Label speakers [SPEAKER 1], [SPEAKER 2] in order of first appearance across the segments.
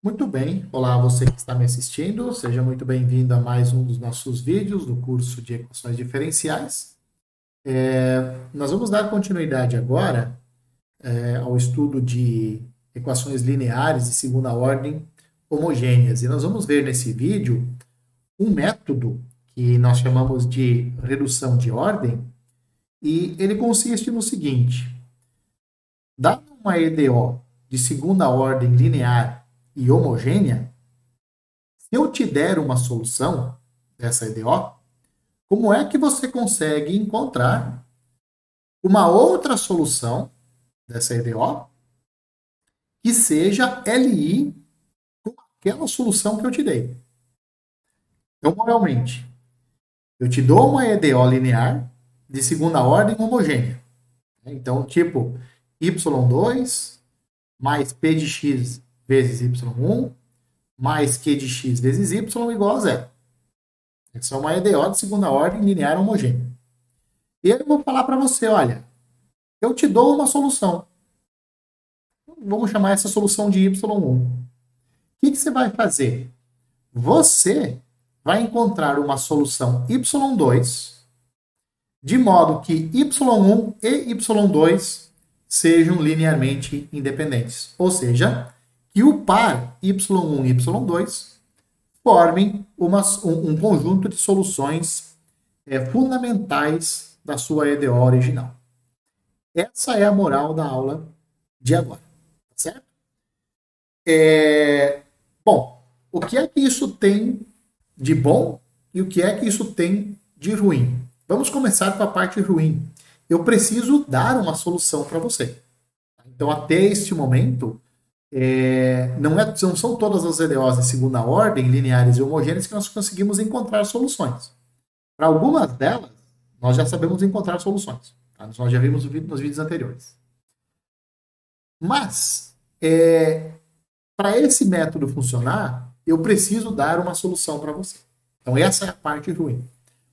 [SPEAKER 1] Muito bem, olá você que está me assistindo, seja muito bem-vindo a mais um dos nossos vídeos do curso de equações diferenciais. Nós vamos dar continuidade agora ao estudo de equações lineares de segunda ordem homogêneas. E nós vamos ver nesse vídeo um método que nós chamamos de redução de ordem, e ele consiste no seguinte: dado uma EDO de segunda ordem linear e homogênea, se eu te der uma solução dessa EDO, como é que você consegue encontrar uma outra solução dessa EDO que seja LI com aquela solução que eu te dei? Então, moralmente, eu te dou uma EDO linear de segunda ordem homogênea. Então, tipo, y2 mais p de x vezes y1 mais q de x vezes y igual a zero. Essa é uma EDO de segunda ordem linear homogênea. E eu vou falar para você, olha, eu te dou uma solução. Vamos chamar essa solução de y1. O que você vai fazer? Você vai encontrar uma solução y2 de modo que y1 e y2 sejam linearmente independentes. Ou seja, que o par y1 e y2 formem um conjunto de soluções fundamentais da sua EDO original. Essa é a moral da aula de agora, certo? Bom, o que é que isso tem de bom e o que é que isso tem de ruim? Vamos começar com a parte ruim. Eu preciso dar uma solução para você. Então, até este momento, não são todas as EDOs de segunda ordem, lineares e homogêneas, que nós conseguimos encontrar soluções. Para algumas delas, nós já sabemos encontrar soluções. Tá? Nós já vimos nos vídeos anteriores. Mas, para esse método funcionar, eu preciso dar uma solução para você. Então, essa é a parte ruim.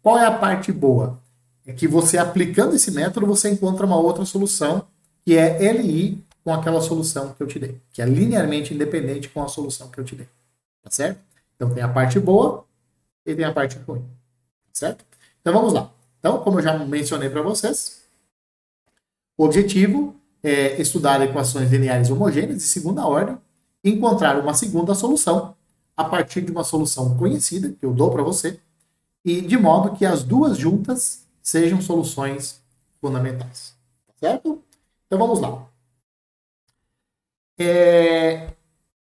[SPEAKER 1] Qual é a parte boa? É que você, aplicando esse método, você encontra uma outra solução, que é LI com aquela solução que eu te dei, que é linearmente independente com a solução que eu te dei. Tá certo? Então, tem a parte boa e tem a parte ruim. Tá certo? Então, vamos lá. Então, como eu já mencionei para vocês, o objetivo é estudar equações lineares homogêneas de segunda ordem e encontrar uma segunda solução a partir de uma solução conhecida, que eu dou para você, e de modo que as duas juntas sejam soluções fundamentais. Certo? Então vamos lá.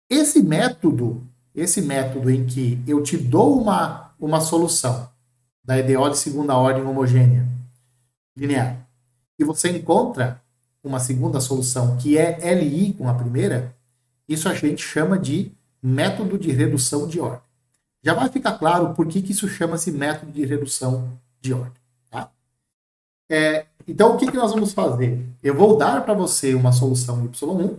[SPEAKER 1] Esse método em que eu te dou uma solução da EDO de segunda ordem homogênea linear e você encontra uma segunda solução que é LI com a primeira, isso a gente chama de método de redução de ordem. Já vai ficar claro por que isso chama-se método de redução de ordem. Tá? Então, o que nós vamos fazer? Eu vou dar para você uma solução y1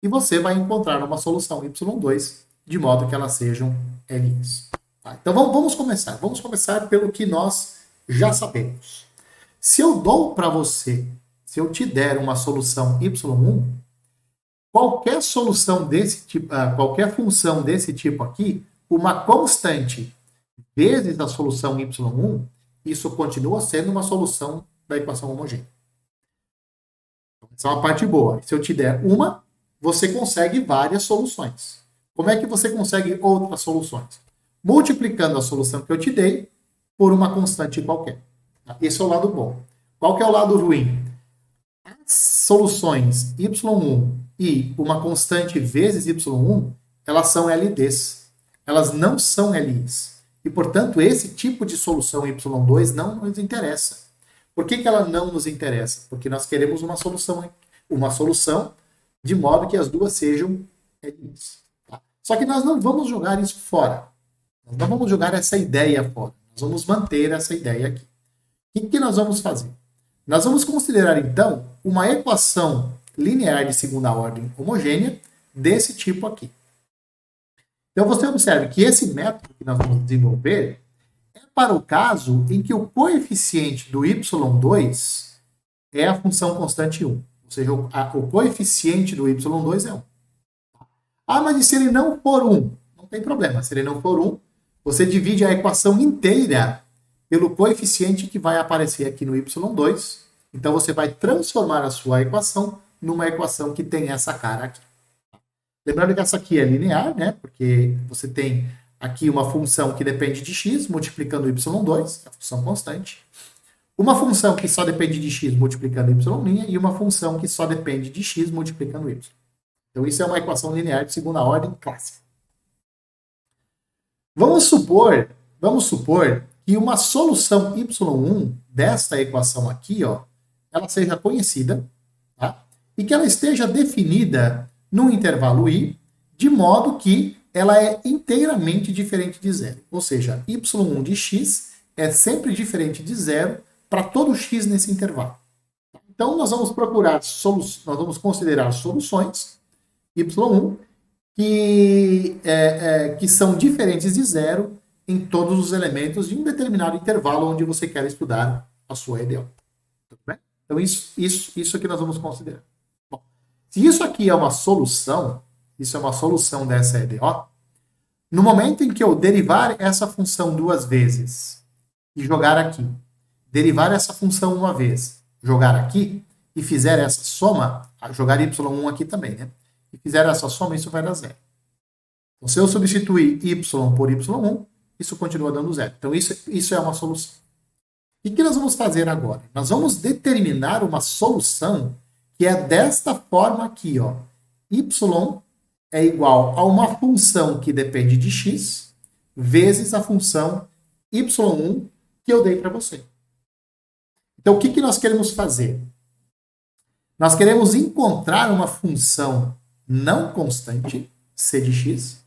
[SPEAKER 1] e você vai encontrar uma solução y2 de modo que elas sejam LIs. Tá? Então, vamos começar. Vamos começar pelo que nós já sabemos. Se eu dou para você, se eu te der uma solução y1, qualquer solução desse tipo, qualquer função desse tipo aqui, uma constante vezes a solução y1, isso continua sendo uma solução da equação homogênea. Essa é uma parte boa. Se eu te der uma, você consegue várias soluções. Como é que você consegue outras soluções? Multiplicando a solução que eu te dei por uma constante qualquer. Esse é o lado bom. Qual que é o lado ruim? As soluções y1 e uma constante vezes y1, elas são LDs. Elas não são LIs. E, portanto, esse tipo de solução y2 não nos interessa. Por que ela não nos interessa? Porque nós queremos uma solução de modo que as duas sejam LIs. Tá? Só que nós não vamos jogar isso fora. Nós não vamos jogar essa ideia fora. Nós vamos manter essa ideia aqui. O que nós vamos fazer? Nós vamos considerar, então, uma equação linear de segunda ordem homogênea desse tipo aqui. Então, você observe que esse método que nós vamos desenvolver é para o caso em que o coeficiente do y2 é a função constante 1. Ou seja, o coeficiente do y2 é 1. Ah, mas e se ele não for 1? Não tem problema. Se ele não for 1, você divide a equação inteira pelo coeficiente que vai aparecer aqui no y2. Então, você vai transformar a sua equação numa equação que tem essa cara aqui. Lembrando que essa aqui é linear, né? Porque você tem aqui uma função que depende de x multiplicando y2, a função constante. Uma função que só depende de x multiplicando y' e uma função que só depende de x multiplicando y. Então, isso é uma equação linear de segunda ordem clássica. Vamos supor que uma solução y1 desta equação aqui, ó, ela seja conhecida, tá? E que ela esteja definida num intervalo i, de modo que ela é inteiramente diferente de zero. Ou seja, y1 de x é sempre diferente de zero para todo x nesse intervalo. Então, nós vamos nós vamos considerar soluções y1 que são diferentes de zero em todos os elementos de um determinado intervalo onde você quer estudar a sua EDO. Tudo bem? Então, isso aqui nós vamos considerar. Bom, se isso aqui é uma solução, isso é uma solução dessa EDO, no momento em que eu derivar essa função duas vezes e jogar aqui, derivar essa função uma vez, jogar aqui, e fizer essa soma, jogar y1 aqui também, né? E fizer essa soma, isso vai dar zero. Então, se eu substituir y por y1, isso continua dando zero. Então, isso é uma solução. O que nós vamos fazer agora? Nós vamos determinar uma solução que é desta forma aqui, ó. Y é igual a uma função que depende de x vezes a função y1 que eu dei para você. Então, o que nós queremos fazer? Nós queremos encontrar uma função não constante, c de x,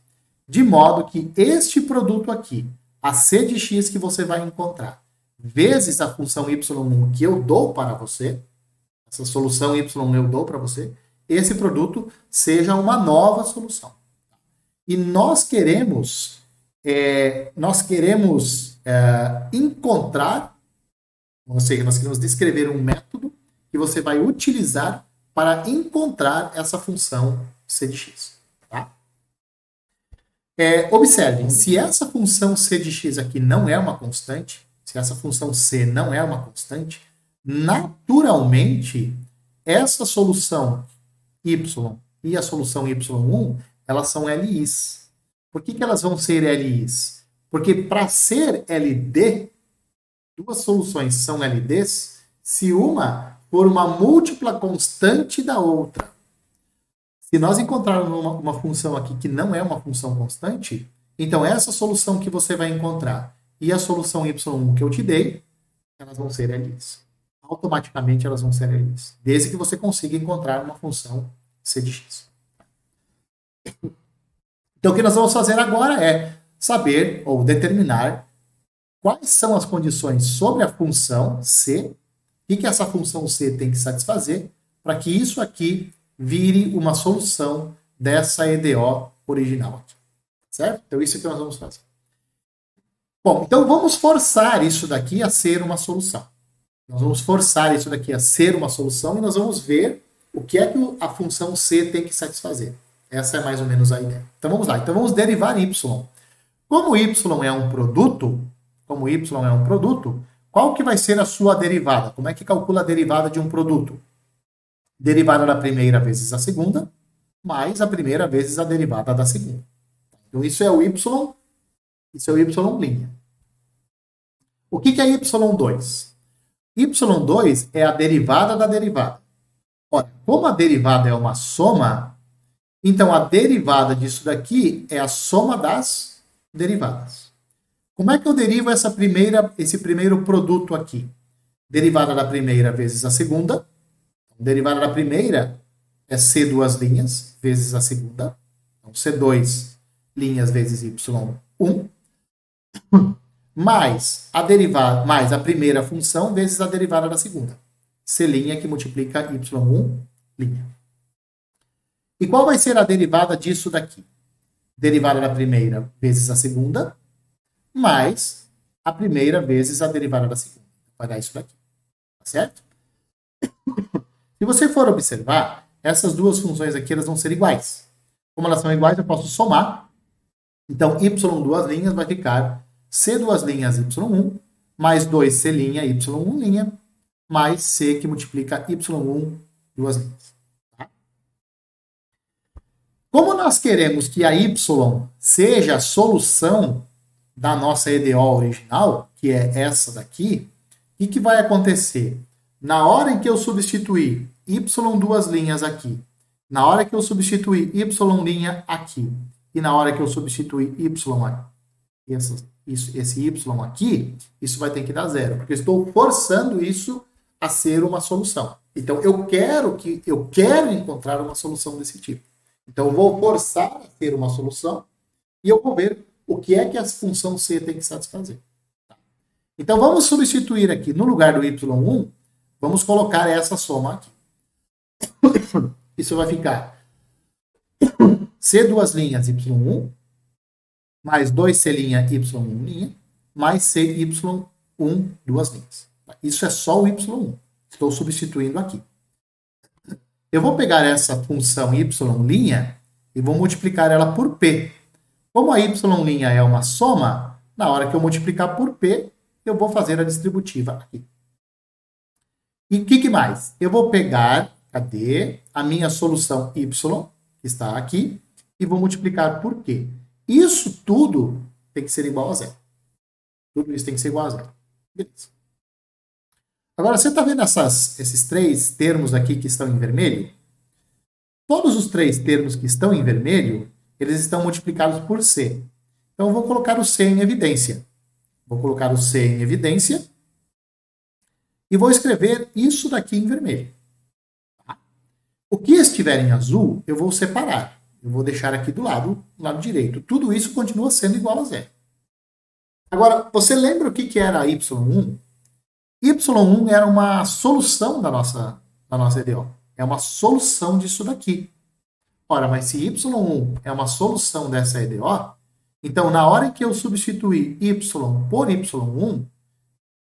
[SPEAKER 1] de modo que este produto aqui, a c de x que você vai encontrar, vezes a função y1 que eu dou para você, essa solução y1 eu dou para você, esse produto seja uma nova solução. E nós queremos encontrar, ou seja, nós queremos descrever um método que você vai utilizar para encontrar essa função c de x. Tá? Observem, se essa função c de x aqui não é uma constante, se essa função c não é uma constante, naturalmente, essa solução y e a solução y1, elas são LIs. Por que elas vão ser LIs? Porque para ser LD, duas soluções são LDs se uma for uma múltipla constante da outra. Se nós encontrarmos uma função aqui que não é uma função constante, então essa solução que você vai encontrar e a solução y1 que eu te dei, elas vão ser LIs. Automaticamente elas vão ser LIs. Desde que você consiga encontrar uma função c de x. Então o que nós vamos fazer agora é saber ou determinar quais são as condições sobre a função c, o que essa função c tem que satisfazer para que isso aqui vire uma solução dessa EDO original aqui. Certo? Então isso é que nós vamos fazer. Bom, então vamos forçar isso daqui a ser uma solução. Nós vamos forçar isso daqui a ser uma solução e nós vamos ver o que é que a função c tem que satisfazer. Essa é mais ou menos a ideia. Então vamos lá. Então vamos derivar y. Como y é um produto, qual que vai ser a sua derivada? Como é que calcula a derivada de um produto? Derivada da primeira vezes a segunda, mais a primeira vezes a derivada da segunda. Então isso é o y, isso é o y'. O que é y2? y2 é a derivada da derivada. Ora, como a derivada é uma soma, então a derivada disso daqui é a soma das derivadas. Como é que eu derivo esse primeiro produto aqui? Derivada da primeira vezes a segunda. Derivada da primeira é c duas linhas vezes a segunda. Então, c2 linhas vezes y1. Mais a primeira função vezes a derivada da segunda. C' que multiplica y1 linha. E qual vai ser a derivada disso daqui? Derivada da primeira vezes a segunda, mais a primeira vezes a derivada da segunda. Vai dar isso daqui. Tá certo? Se você for observar, essas duas funções aqui elas vão ser iguais. Como elas são iguais, eu posso somar. Então, y duas linhas vai ficar c duas linhas y1 mais 2c' y1' mais c que multiplica y1 duas linhas. Tá? Como nós queremos que a y seja a solução da nossa EDO original, que é essa daqui, o que vai acontecer? Na hora em que eu substituir y duas linhas aqui, na hora que eu substituir y' aqui, e na hora que eu substituir y aqui, esse y aqui, isso vai ter que dar zero, porque eu estou forçando isso a ser uma solução. Então, eu quero encontrar uma solução desse tipo. Então, eu vou forçar a ser uma solução e eu vou ver o que é que a função C tem que satisfazer. Então, vamos substituir aqui, no lugar do y1, vamos colocar essa soma aqui. Isso vai ficar C duas linhas y1 mais 2c' y1' mais cy1 duas linhas. Isso é só o y1. Estou substituindo aqui. Eu vou pegar essa função y' e vou multiplicar ela por p. Como a y' é uma soma, na hora que eu multiplicar por p, eu vou fazer a distributiva aqui. E o que mais? Eu vou pegar, cadê? A minha solução y, que está aqui, e vou multiplicar por q. Isso tudo tem que ser igual a zero. Tudo isso tem que ser igual a zero. Beleza. Agora, você está vendo esses três termos aqui que estão em vermelho? Todos os três termos que estão em vermelho, eles estão multiplicados por C. Então, eu vou colocar o C em evidência. Vou colocar o C em evidência e vou escrever isso daqui em vermelho. Tá? O que estiver em azul, eu vou separar. Eu vou deixar aqui do lado direito. Tudo isso continua sendo igual a zero. Agora, você lembra o que era y1? Y1 era uma solução da nossa EDO. É uma solução disso daqui. Ora, mas se y1 é uma solução dessa EDO, então na hora em que eu substituir y por y1,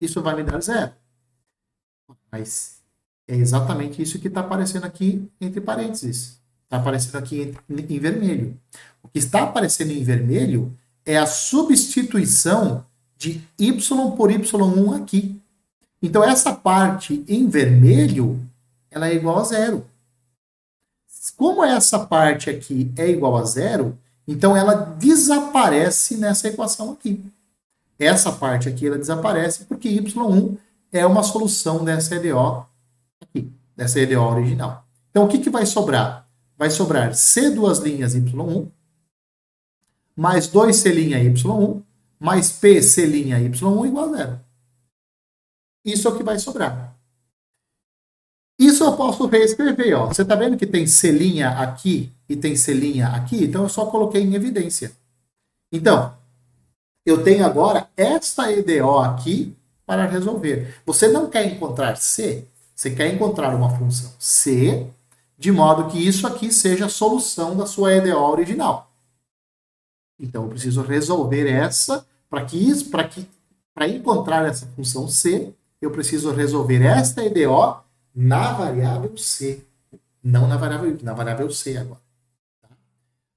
[SPEAKER 1] isso vai me dar zero. Mas é exatamente isso que está aparecendo aqui entre parênteses. Está aparecendo aqui em vermelho. O que está aparecendo em vermelho é a substituição de y por y1 aqui. Então, essa parte em vermelho, ela é igual a zero. Como essa parte aqui é igual a zero, então ela desaparece nessa equação aqui. Essa parte aqui, ela desaparece porque y1 é uma solução dessa EDO aqui, dessa EDO original. Então, o que vai sobrar? Vai sobrar C duas linhas y1, mais 2c' y1, mais pc' y1 igual a zero. Isso é o que vai sobrar. Isso eu posso reescrever. Ó. Você está vendo que tem C' aqui e tem C' aqui? Então, eu só coloquei em evidência. Então, eu tenho agora esta EDO aqui para resolver. Você não quer encontrar C, você quer encontrar uma função C, de modo que isso aqui seja a solução da sua EDO original. Então, eu preciso resolver essa, para encontrar essa função C, eu preciso resolver esta EDO na variável C. Não na variável Y, na variável C agora.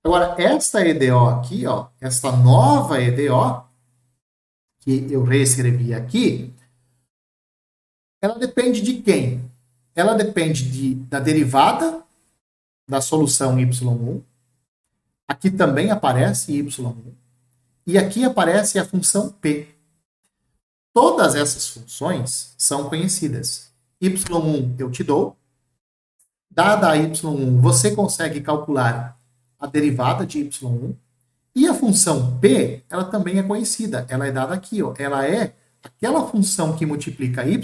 [SPEAKER 1] Agora, esta EDO aqui, ó, esta nova EDO, que eu reescrevi aqui, ela depende de quem? Ela depende da derivada da solução y1. Aqui também aparece y1. E aqui aparece a função p. Todas essas funções são conhecidas. y1 eu te dou. Dada a y1, você consegue calcular a derivada de y1. E a função p, ela também é conhecida. Ela é dada aqui. Ó. Ela é aquela função que multiplica y'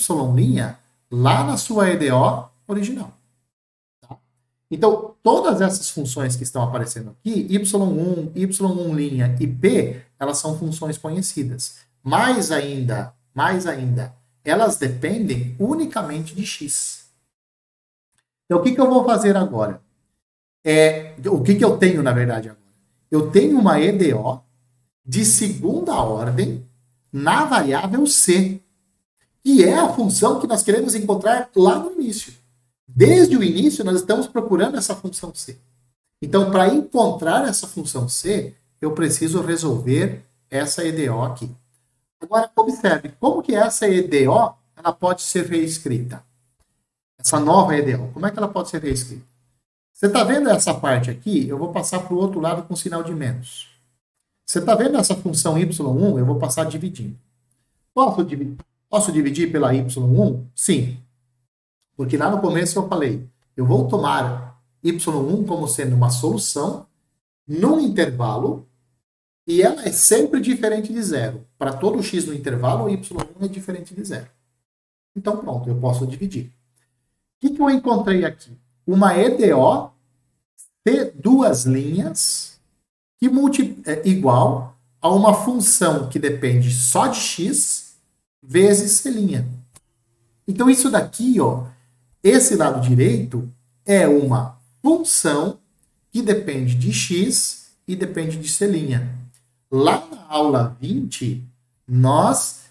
[SPEAKER 1] lá na sua EDO original. Tá? Então, todas essas funções que estão aparecendo aqui, y1, y1' e p, elas são funções conhecidas. Mais ainda, elas dependem unicamente de x. Então, o que eu vou fazer agora? O que eu tenho, na verdade, agora? Eu tenho uma EDO de segunda ordem na variável c, que é a função que nós queremos encontrar lá no início. Desde o início, nós estamos procurando essa função c. Então, para encontrar essa função C, eu preciso resolver essa EDO aqui. Agora, observe, como que essa EDO ela pode ser reescrita? Essa nova EDO, como é que ela pode ser reescrita? Você está vendo essa parte aqui? Eu vou passar para o outro lado com sinal de menos. Você está vendo essa função y1? Eu vou passar dividindo. Posso dividir pela y1? Sim. Porque lá no começo eu falei, eu vou tomar y1 como sendo uma solução num intervalo e ela é sempre diferente de zero. Para todo x no intervalo, o y1 é diferente de zero. Então pronto, eu posso dividir. O que eu encontrei aqui? Uma EDO de duas linhas que é igual a uma função que depende só de x vezes c'. Então isso daqui, ó, esse lado direito é uma função que depende de x e depende de c'. Lá na aula 20, nós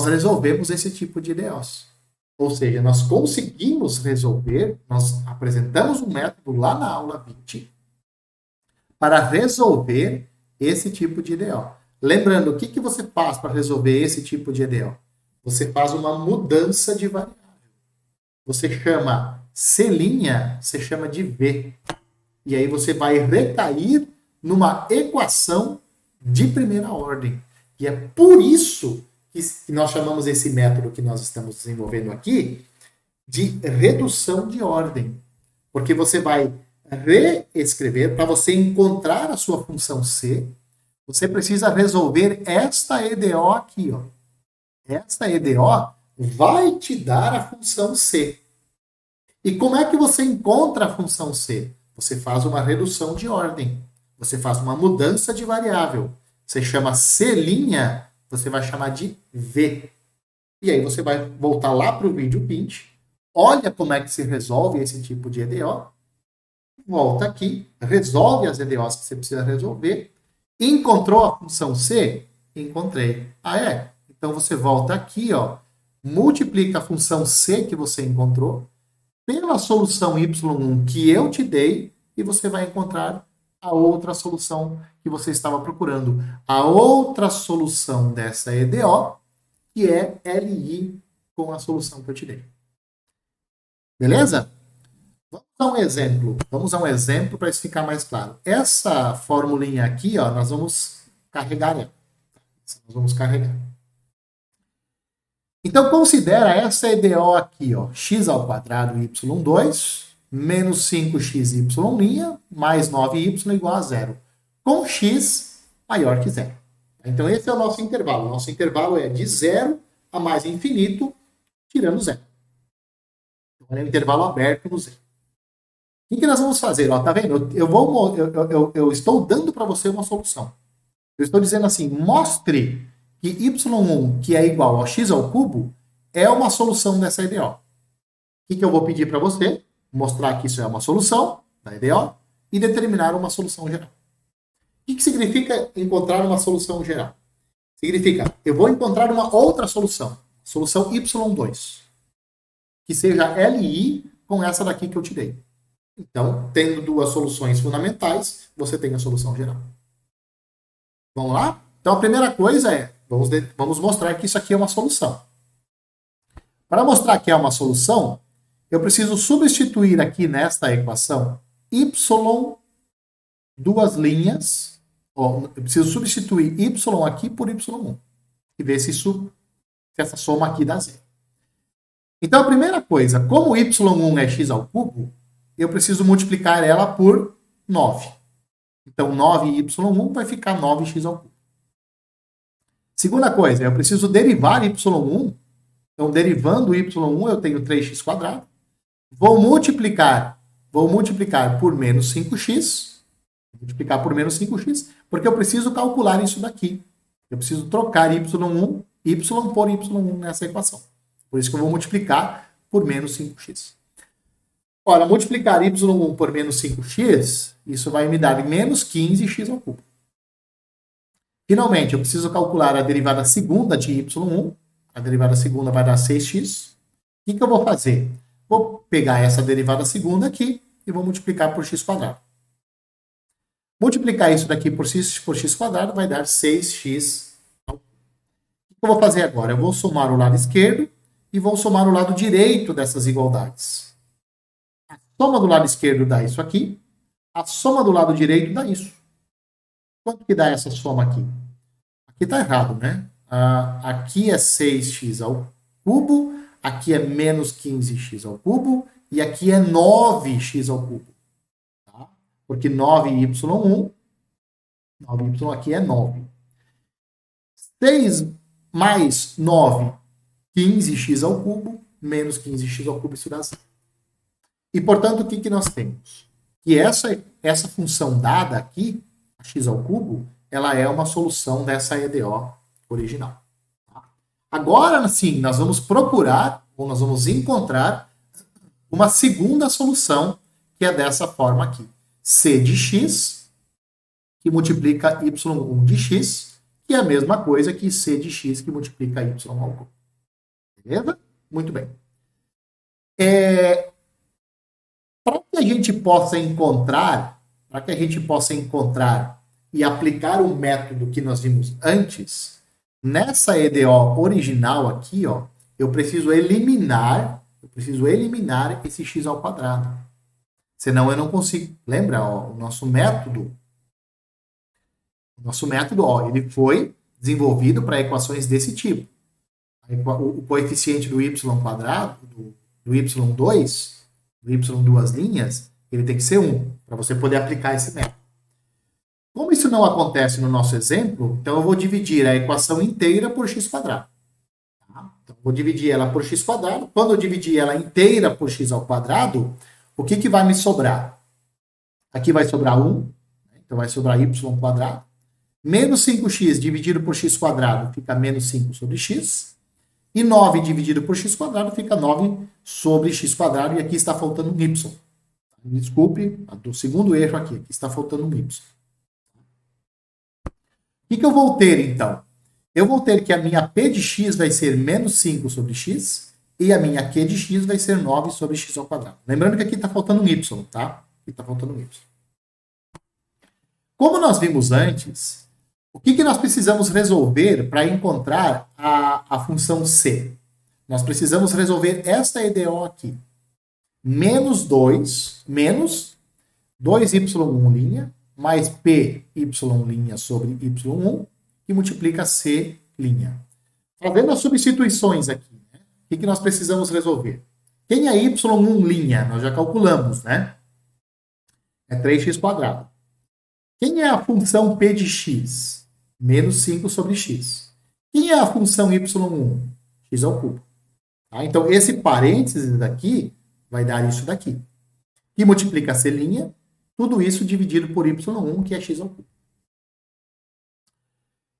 [SPEAKER 1] resolvemos esse tipo de EDOs. Ou seja, nós conseguimos resolver, nós apresentamos um método lá na aula 20 para resolver esse tipo de EDO. Lembrando, o que você faz para resolver esse tipo de EDO? Você faz uma mudança de variável. Você chama C', você chama de V. E aí você vai recair numa equação de primeira ordem. E é por isso que nós chamamos esse método que nós estamos desenvolvendo aqui de redução de ordem. Porque você vai reescrever, para você encontrar a sua função C, você precisa resolver esta EDO aqui, ó. Esta EDO vai te dar a função C. E como é que você encontra a função C? Você faz uma redução de ordem. Você faz uma mudança de variável. Você chama C', você vai chamar de V. E aí você vai voltar lá para o vídeo 20, olha como é que se resolve esse tipo de EDO, volta aqui, resolve as EDOs que você precisa resolver. Encontrou a função C? Encontrei. Ah, é? Então você volta aqui, ó, multiplica a função C que você encontrou pela solução y1 que eu te dei e você vai encontrar a outra solução que você estava procurando. A outra solução dessa EDO, que é LI com a solução que eu te dei. Beleza? Vamos a um exemplo para isso ficar mais claro. Essa formulinha aqui, ó, nós vamos carregar ela. Nós vamos carregar. Então, considera essa EDO aqui, ó, x ao quadrado y2 menos 5xy' mais 9y igual a zero, com x maior que zero. Então, esse é o nosso intervalo. O nosso intervalo é de 0 a mais infinito, tirando zero. Então, é um intervalo aberto no zero. O que nós vamos fazer? Ó, tá vendo? Eu estou dando para você uma solução. Eu estou dizendo assim, mostre que y1, que é igual a x ao cubo, é uma solução dessa EDO. O que eu vou pedir para você? Mostrar que isso é uma solução da EDO e determinar uma solução geral. O que significa encontrar uma solução geral? Significa, eu vou encontrar uma outra solução, solução y2, que seja LI com essa daqui que eu te dei. Então, tendo duas soluções fundamentais, você tem a solução geral. Vamos lá? Então, a primeira coisa é, vamos mostrar que isso aqui é uma solução. Para mostrar que é uma solução, eu preciso substituir aqui nesta equação y, duas linhas, eu preciso substituir y aqui por y1 e ver se essa soma aqui dá zero. Então, a primeira coisa, como y1 é x ao cubo, eu preciso multiplicar ela por 9. Então, 9y1 vai ficar 9x ao cubo. Segunda coisa, eu preciso derivar y1. Então, derivando y1, eu tenho 3x quadrado. Vou multiplicar por menos 5x. Multiplicar por menos 5x, porque eu preciso calcular isso daqui. Eu preciso trocar y por y1 nessa equação. Por isso que eu vou multiplicar por menos 5x. Ora, multiplicar y1 por menos 5x, isso vai me dar menos 15x ao cubo. Finalmente, eu preciso calcular a derivada segunda de y1. A derivada segunda vai dar 6x. O que eu vou fazer? Vou pegar essa derivada segunda aqui e vou multiplicar por x quadrado. Multiplicar isso daqui por x quadrado vai dar 6x. O que eu vou fazer agora? Eu vou somar o lado esquerdo e vou somar o lado direito dessas igualdades. A soma do lado esquerdo dá isso aqui. A soma do lado direito dá isso. Quanto que dá essa soma aqui? Aqui está errado, né? Aqui é 6x ao cubo, aqui é menos 15x ao cubo, e aqui é 9x ao cubo. Tá? Porque 9y1, 9y aqui é 9. 6 mais 9, 15x ao cubo, menos 15x ao cubo, isso dá 0. E, portanto, o que nós temos? Que essa função dada aqui, a x ao cubo, ela é uma solução dessa EDO original. Tá? Agora, sim, nós vamos procurar, ou nós vamos encontrar, uma segunda solução, que é dessa forma aqui. C de x, que multiplica y1 de x, que é a mesma coisa que C de x, que multiplica y ao cubo. Beleza? Muito bem. Para que a gente possa encontrar, e aplicar o método que nós vimos antes, nessa EDO original aqui, ó, eu preciso eliminar esse x ao quadrado. Senão eu não consigo. Lembra, ó, o nosso método, ó, ele foi desenvolvido para equações desse tipo. O coeficiente do y quadrado, do y2, do y duas linhas, ele tem que ser 1, para você poder aplicar esse método. Como isso não acontece no nosso exemplo, então eu vou dividir a equação inteira por x quadrado. Tá? Então, vou dividir ela por x quadrado. Quando eu dividir ela inteira por x ao quadrado, o que vai me sobrar? Aqui vai sobrar 1, então vai sobrar y quadrado. Menos 5x dividido por x quadrado fica menos 5 sobre x. E 9 dividido por x quadrado fica 9 sobre x quadrado. E aqui está faltando um y. Me desculpe, do segundo erro aqui está faltando um y. O que eu vou ter, então? Eu vou ter que a minha p de x vai ser menos 5 sobre x e a minha q de x vai ser 9 sobre x ao quadrado. Lembrando que aqui está faltando um y, tá? Aqui está faltando um y. Como nós vimos antes, o que nós precisamos resolver para encontrar a função c? Nós precisamos resolver esta EDO aqui. Menos 2y1' mais py' sobre y1, que multiplica c'. Fazendo as substituições aqui, né? O que nós precisamos resolver? Quem é y1'? Nós já calculamos, né? É 3x quadrado. Quem é a função p de x? Menos 5 sobre x. Quem é a função y1? X ao cubo. Tá? Então, esse parênteses daqui vai dar isso daqui. Que multiplica c', tudo isso dividido por y1, que é x ao cubo.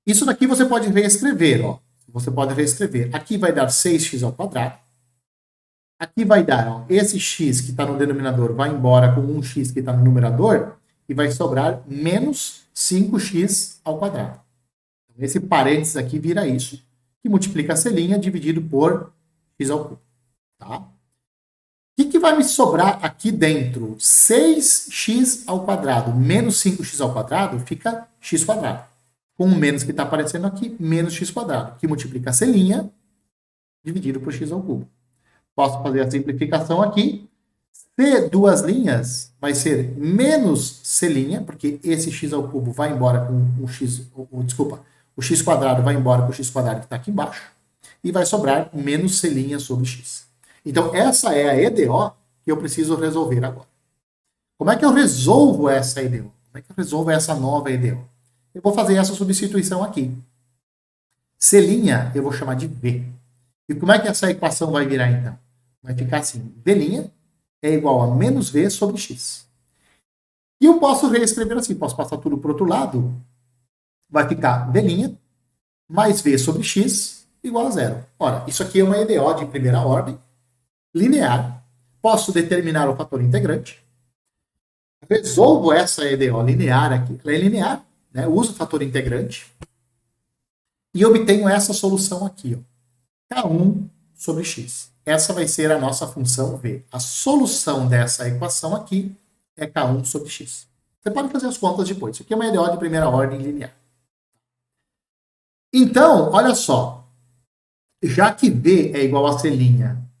[SPEAKER 1] Isso daqui você pode reescrever, ó. Você pode reescrever. Aqui vai dar 6x ao quadrado. Aqui vai dar, ó, esse x que está no denominador vai embora com 1x que está no numerador e vai sobrar menos 5x ao quadrado. Esse parênteses aqui vira isso, que multiplica c' dividido por x ao cubo. Tá? O que vai me sobrar aqui dentro? 6x ao quadrado menos 5x ao quadrado fica x quadrado. Com o menos que está aparecendo aqui, menos x quadrado, que multiplica c' dividido por x ao cubo. Posso fazer a simplificação aqui. C duas linhas vai ser menos c', porque esse x ao cubo vai embora com o x... Desculpa, o x quadrado vai embora com o x quadrado que está aqui embaixo. E vai sobrar menos c' sobre x. Então, essa é a EDO que eu preciso resolver agora. Como é que eu resolvo essa EDO? Como é que eu resolvo essa nova EDO? Eu vou fazer essa substituição aqui. C' eu vou chamar de V. E como é que essa equação vai virar, então? Vai ficar assim, V' é igual a menos V sobre x. E eu posso reescrever assim, posso passar tudo para o outro lado. Vai ficar V' mais V sobre x igual a 0. Ora, isso aqui é uma EDO de primeira ordem, linear. Posso determinar o fator integrante. Resolvo essa EDO linear aqui. Ela é linear, né? Uso o fator integrante. E obtenho essa solução aqui, ó. K1 sobre x. Essa vai ser a nossa função V. A solução dessa equação aqui é K1 sobre X. Você pode fazer as contas depois. Isso aqui é uma EDO de primeira ordem linear. Então, olha só. Já que V é igual a C'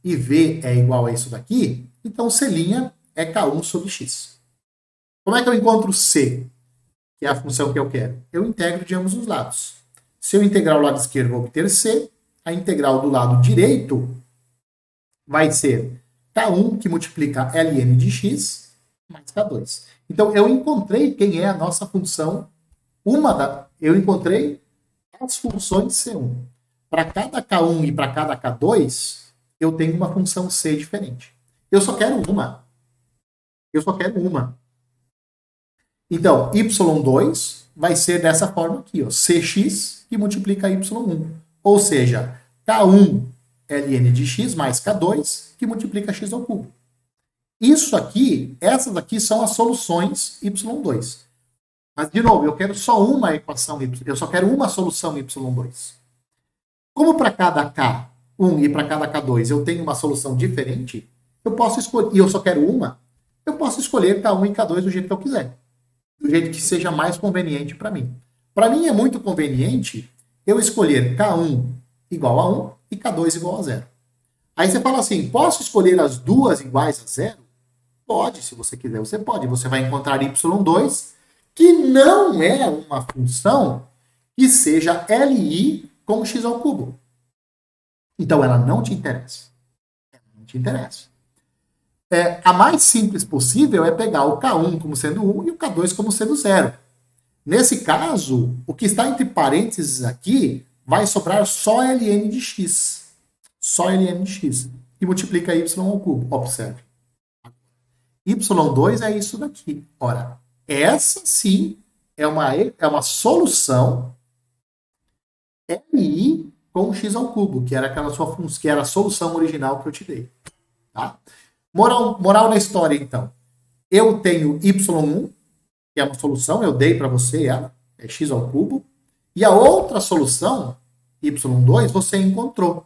[SPEAKER 1] e V é igual a isso daqui, então C' é K1 sobre X. Como é que eu encontro C, que é a função que eu quero? Eu integro de ambos os lados. Se eu integrar o lado esquerdo, eu vou obter C. A integral do lado direito vai ser K1, que multiplica Ln de X, mais K2. Então, eu encontrei quem é a nossa função. Eu encontrei as funções C1. Para cada K1 e para cada K2, eu tenho uma função C diferente. Eu só quero uma. Então, Y2 vai ser dessa forma aqui, ó, Cx que multiplica Y1. Ou seja, K1 Ln de X mais K2 que multiplica X ao cubo. Isso aqui, essas aqui são as soluções Y2. Mas, de novo, eu quero só uma equação Y, eu só quero uma solução Y2. Como para cada K1 e para cada K2 eu tenho uma solução diferente, eu posso escolher, e eu só quero uma, eu posso escolher K1 e K2 do jeito que eu quiser. Do jeito que seja mais conveniente para mim. Para mim é muito conveniente eu escolher K1 igual a 1 e K2 igual a 0. Aí você fala assim, posso escolher as duas iguais a 0? Pode, se você quiser, você pode. Você vai encontrar Y2, que não é uma função que seja Li com x ao cubo. Então ela não te interessa. Não te interessa. A mais simples possível é pegar o K1 como sendo 1 e o K2 como sendo 0. Nesse caso, o que está entre parênteses aqui vai sobrar só Ln de x. Só Ln de x. E multiplica y ao cubo. Observe. Y2 é isso daqui. Ora, essa sim é uma solução Li com x ao cubo, que era aquela sua função, que era a solução original que eu te dei. Tá? Moral da história, então. Eu tenho y1, que é uma solução, eu dei para você ela, é x ao cubo. E a outra solução, y2, você encontrou.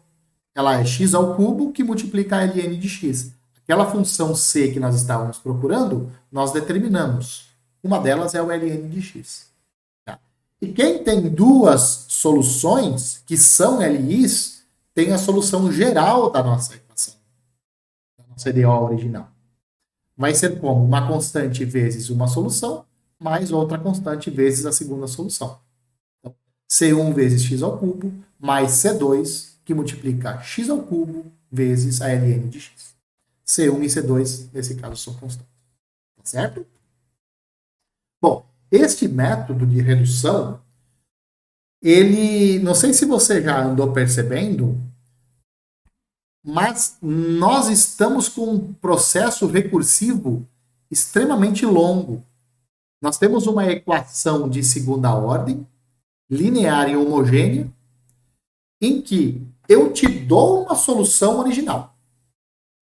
[SPEAKER 1] Ela é x ao cubo que multiplica a ln de x. Aquela função c que nós estávamos procurando, nós determinamos. Uma delas é o ln de x. Tá? E quem tem duas soluções, que são LIs, tem a solução geral da nossa equação. Da nossa EDO original. Vai ser como? Uma constante vezes uma solução, mais outra constante vezes a segunda solução. Então, C1 vezes x ao cubo, mais C2, que multiplica x ao cubo, vezes a ln de x. C1 e C2, nesse caso, são constantes. Tá certo? Bom, este método de redução, ele, não sei se você já andou percebendo, mas nós estamos com um processo recursivo extremamente longo. Nós temos uma equação de segunda ordem, linear e homogênea, em que eu te dou uma solução original.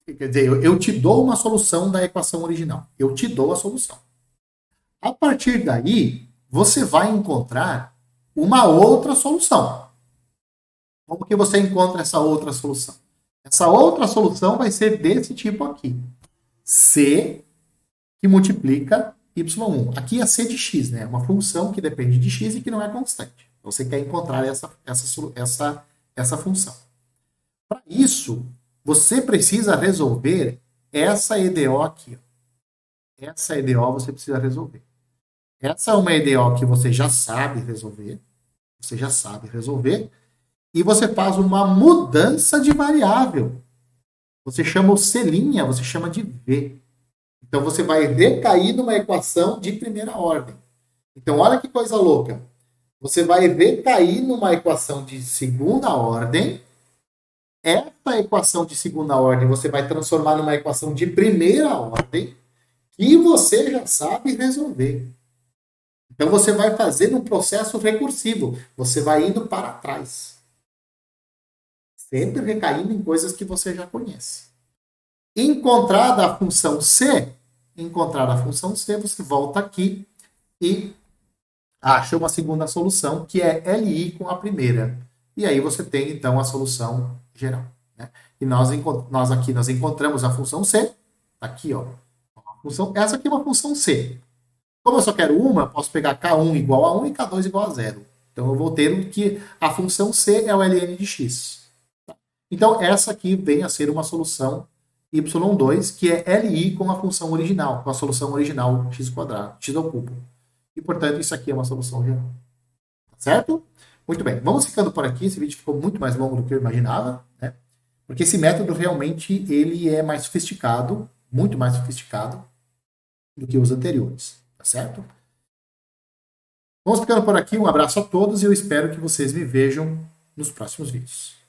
[SPEAKER 1] Quer dizer, eu te dou uma solução da equação original. Eu te dou a solução. A partir daí, você vai encontrar uma outra solução. Como que você encontra essa outra solução? Essa outra solução vai ser desse tipo aqui. C que multiplica y1. Aqui é c de x, né? Uma função que depende de x e que não é constante. Você quer encontrar essa função. Para isso, você precisa resolver essa EDO aqui. Essa EDO você precisa resolver. Essa é uma EDO que você já sabe resolver. Você já sabe resolver. E você faz uma mudança de variável. Você chama o C', você chama de V. Então, você vai recair numa equação de primeira ordem. Então, olha que coisa louca. Você vai recair numa equação de segunda ordem. Essa equação de segunda ordem você vai transformar numa equação de primeira ordem que você já sabe resolver. Então, você vai fazer um processo recursivo. Você vai indo para trás. Sempre recaindo em coisas que você já conhece. Encontrada a função C, você volta aqui e acha uma segunda solução, que é LI com a primeira. E aí você tem, então, a solução geral. Né? E nós aqui nós encontramos a função C, aqui, ó, a Essa aqui é uma função C. Como eu só quero uma, eu posso pegar K1 igual a 1 e K2 igual a 0. Então eu vou ter que a função C é o ln de x. Então essa aqui vem a ser uma solução y2, que é Li com a função original, com a solução original x², x ao cubo. E portanto isso aqui é uma solução geral. Certo? Muito bem, vamos ficando por aqui. Esse vídeo ficou muito mais longo do que eu imaginava, né? Porque esse método realmente ele é mais sofisticado, muito mais sofisticado do que os anteriores, tá certo? Vamos ficando por aqui, um abraço a todos e eu espero que vocês me vejam nos próximos vídeos.